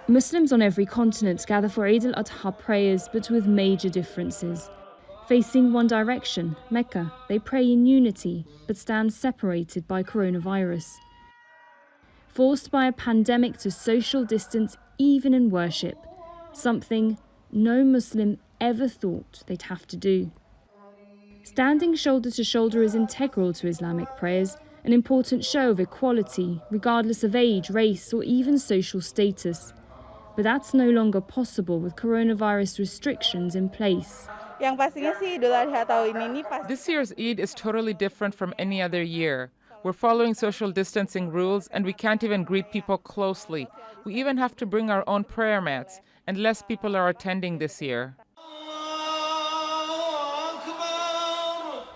Muslims on every continent gather for ABDUL JABBAR prayers, but with major differences. Facing one direction, Mecca, they pray in unity, but stand separated by coronavirus. Forced by a pandemic to social distance even in worship, something no Muslim ever thought they'd have to do. Standing shoulder to shoulder is integral to Islamic prayers, an important show of equality, regardless of age, race, or even social status. But that's no longer possible with coronavirus restrictions in place. This year's Eid is totally different from any other year. We're following social distancing rules and we can't even greet people closely. We even have to bring our own prayer mats, and less people are attending this year.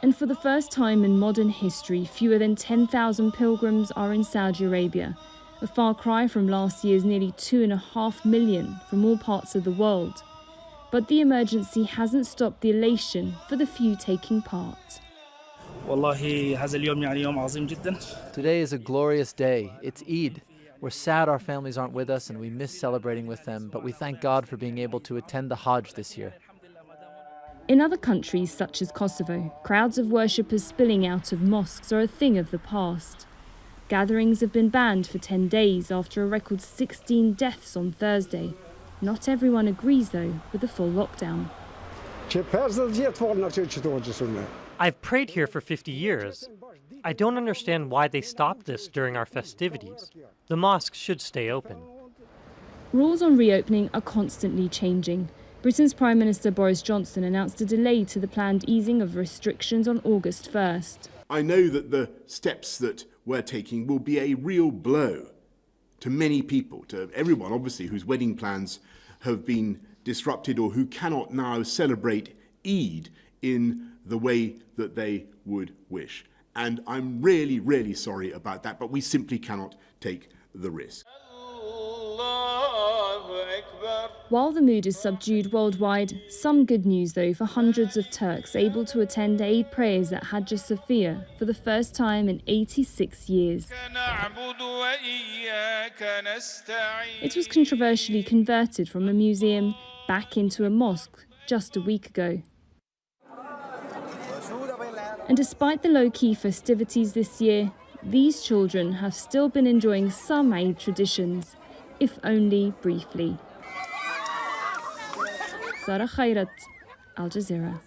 And for the first time in modern history, fewer than 10,000 pilgrims are in Saudi Arabia, a far cry from last year's nearly 2.5 million from all parts of the world. But the emergency hasn't stopped the elation for the few taking part. Today is a glorious day. It's Eid. We're sad our families aren't with us and we miss celebrating with them, but we thank God for being able to attend the Hajj this year. In other countries, such as Kosovo, crowds of worshippers spilling out of mosques are a thing of the past. Gatherings have been banned for 10 days after a record 16 deaths on Thursday. Not everyone agrees, though, with the full lockdown. I've prayed here for 50 years. I don't understand why they stopped this during our festivities. The mosques should stay open. Rules on reopening are constantly changing. Britain's Prime Minister Boris Johnson announced a delay to the planned easing of restrictions on August 1st. I know that the steps that we're taking will be a real blow to many people, to everyone, obviously, whose wedding plans have been disrupted or who cannot now celebrate Eid in the way that they would wish. And I'm really, really sorry about that, but we simply cannot take the risk. While the mood is subdued worldwide, some good news though for hundreds of Turks able to attend Eid prayers at Hagia Sophia for the first time in 86 years. It was controversially converted from a museum back into a mosque just a week ago. And despite the low-key festivities this year, these children have still been enjoying some Eid traditions, if only briefly. Zara Khairat, Al Jazeera.